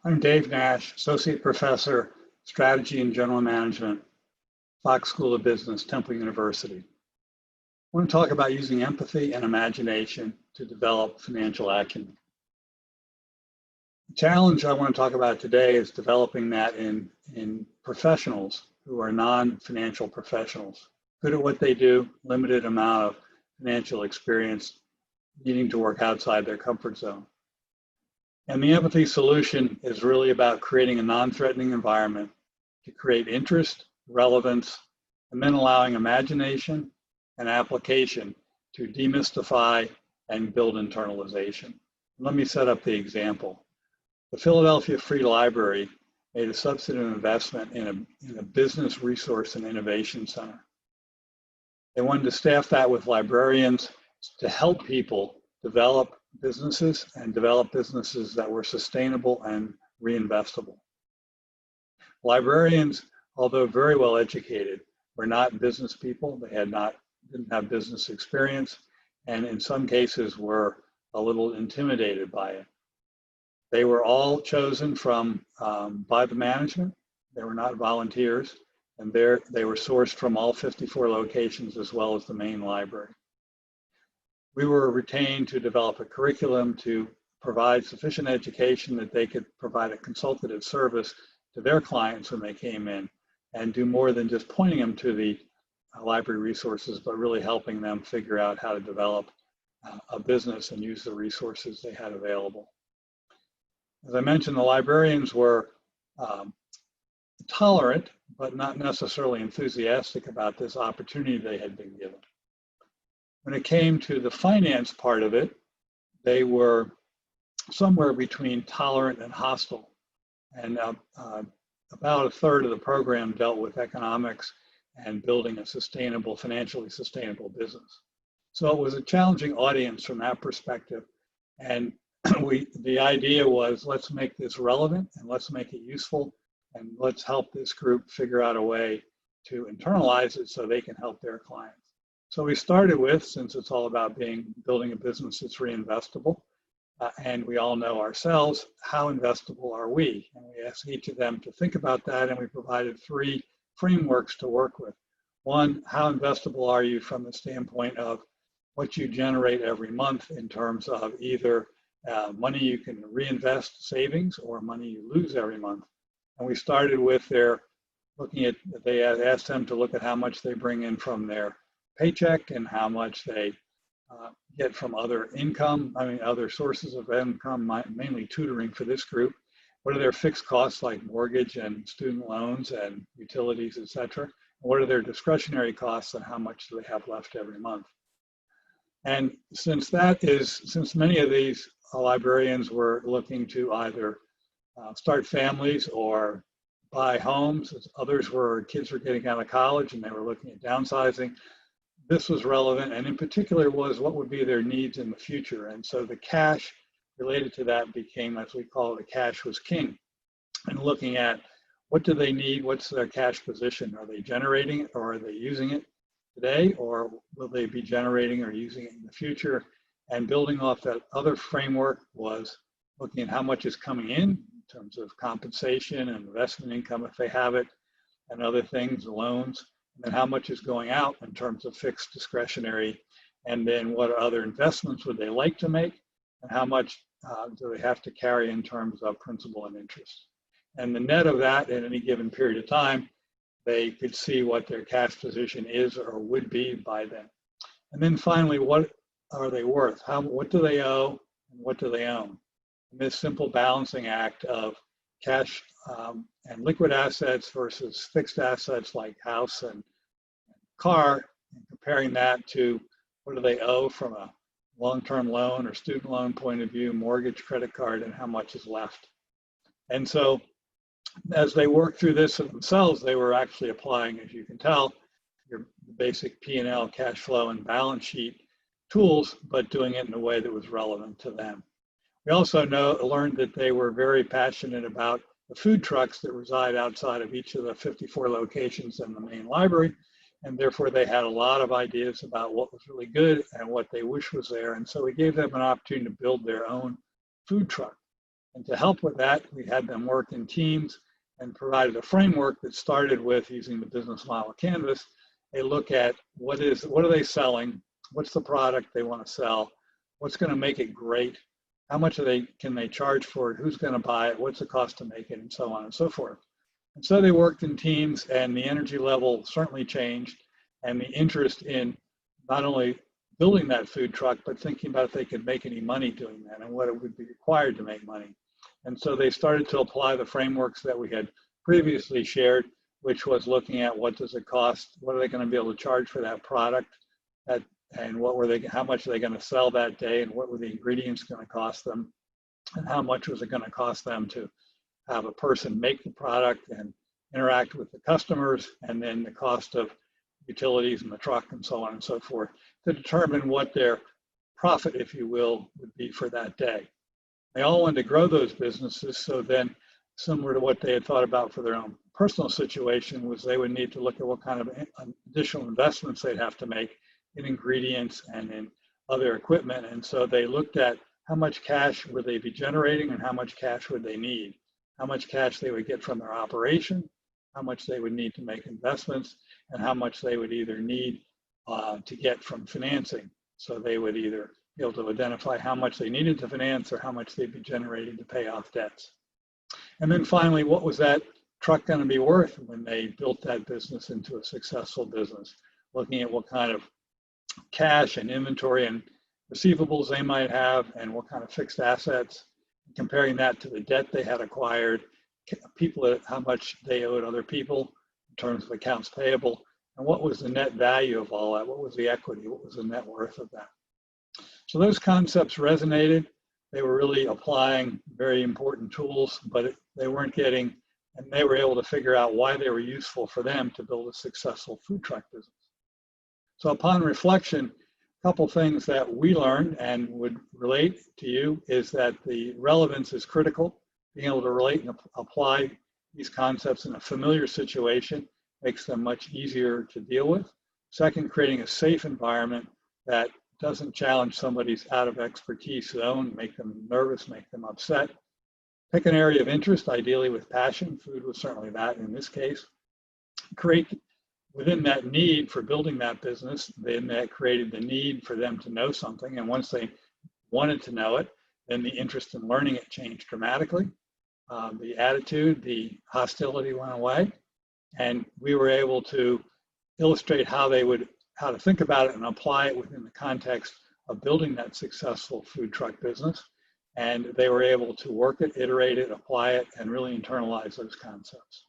I'm Dave Nash, Associate Professor, Strategy and General Management, Fox School of Business, Temple University. I want to talk about using empathy and imagination to develop financial acumen. The challenge I want to talk about today is developing that in professionals who are non-financial professionals, good at what they do, limited amount of financial experience, needing to work outside their comfort zone. And the empathy solution is really about creating a non-threatening environment to create interest, relevance, and then allowing imagination and application to demystify and build internalization. Let me set up the example. The Philadelphia Free Library made a substantive investment in a business resource and innovation center. They wanted to staff that with librarians to help people develop businesses and develop businesses that were sustainable and reinvestable. Librarians, although very well educated, were not business people. They didn't have business experience, and in some cases were a little intimidated by it. They were all chosen by the management. They were not volunteers, and they were sourced from all 54 locations as well as the main library. We were retained to develop a curriculum to provide sufficient education that they could provide a consultative service to their clients when they came in and do more than just pointing them to the library resources, but really helping them figure out how to develop a business and use the resources they had available. As I mentioned, the librarians were tolerant, but not necessarily enthusiastic about this opportunity they had been given. When it came to the finance part of it, they were somewhere between tolerant and hostile. And about a third of the program dealt with economics and building a sustainable, financially sustainable business. So it was a challenging audience from that perspective. And the idea was, let's make this relevant and let's make it useful and let's help this group figure out a way to internalize it so they can help their clients. So we started with, since it's all about building a business that's reinvestable, and we all know ourselves, how investable are we? And we asked each of them to think about that, and we provided 3 frameworks to work with. One, how investable are you from the standpoint of what you generate every month in terms of either money you can reinvest savings or money you lose every month. And we started with they asked them to look at how much they bring in from their paycheck and how much they get from other sources of income, mainly tutoring for this group. What are their fixed costs like mortgage and student loans and utilities, et cetera? What are their discretionary costs and how much do they have left every month? And since many of these librarians were looking to either start families or buy homes, others kids were getting out of college and they were looking at downsizing, this was relevant, and in particular was what would be their needs in the future. And so the cash related to that became, as we call it, the cash was king. And looking at what do they need, what's their cash position? Are they generating it or are they using it today, or will they be generating or using it in the future? And building off that other framework was looking at how much is coming in terms of compensation and investment income if they have it, and other things, loans. And then how much is going out in terms of fixed discretionary, and then what other investments would they like to make, and how much do they have to carry in terms of principal and interest. And the net of that at any given period of time, they could see what their cash position is or would be by then. And then finally, what are they worth? What do they owe and what do they own? And this simple balancing act of cash and liquid assets versus fixed assets like house and car, and comparing that to what do they owe from a long-term loan or student loan point of view, mortgage, credit card, and how much is left. And so as they worked through this themselves, they were actually applying, as you can tell, your basic P&L, cash flow, and balance sheet tools, but doing it in a way that was relevant to them. We also learned that they were very passionate about the food trucks that reside outside of each of the 54 locations in the main library, and therefore they had a lot of ideas about what was really good and what they wish was there. And so we gave them an opportunity to build their own food truck. And to help with that, we had them work in teams and provided a framework that started with using the business model canvas. They look at what are they selling, what's the product they want to sell, what's going to make it great, how much can they charge for it, who's going to buy it, what's the cost to make it, and so on and so forth. And so they worked in teams, and the energy level certainly changed, and the interest in not only building that food truck, but thinking about if they could make any money doing that and what it would be required to make money. And so they started to apply the frameworks that we had previously shared, which was looking at what does it cost, what are they going to be able to charge for that product, and how much are they going to sell that day, and what were the ingredients going to cost them, and how much was it going to cost them to have a person make the product and interact with the customers, and then the cost of utilities and the truck and so on and so forth to determine what their profit, if you will, would be for that day. They all wanted to grow those businesses, so then similar to what they had thought about for their own personal situation was they would need to look at what kind of additional investments they'd have to make in ingredients and in other equipment. And so they looked at how much cash would they be generating and how much cash would they need, how much cash they would get from their operation, how much they would need to make investments, and how much they would either need to get from financing. So they would either be able to identify how much they needed to finance or how much they'd be generating to pay off debts. And then finally, what was that truck going to be worth when they built that business into a successful business? Looking at what kind of cash and inventory and receivables they might have and what kind of fixed assets, comparing that to the debt they had acquired, people, how much they owed other people in terms of accounts payable, and what was the net value of all that, what was the equity, what was the net worth of that. So those concepts resonated. They were really applying very important tools, but they weren't getting, and they were able to figure out why they were useful for them to build a successful food truck business. So upon reflection, a couple things that we learned and would relate to you is that the relevance is critical. Being able to relate and apply these concepts in a familiar situation makes them much easier to deal with. Second, creating a safe environment that doesn't challenge somebody's out of expertise zone, make them nervous, make them upset. Pick an area of interest, ideally with passion. Food was certainly that in this case. Create within that need for building that business, then that created the need for them to know something. And once they wanted to know it, then the interest in learning it changed dramatically. The attitude, the hostility went away. And we were able to illustrate how to think about it and apply it within the context of building that successful food truck business. And they were able to work it, iterate it, apply it, and really internalize those concepts.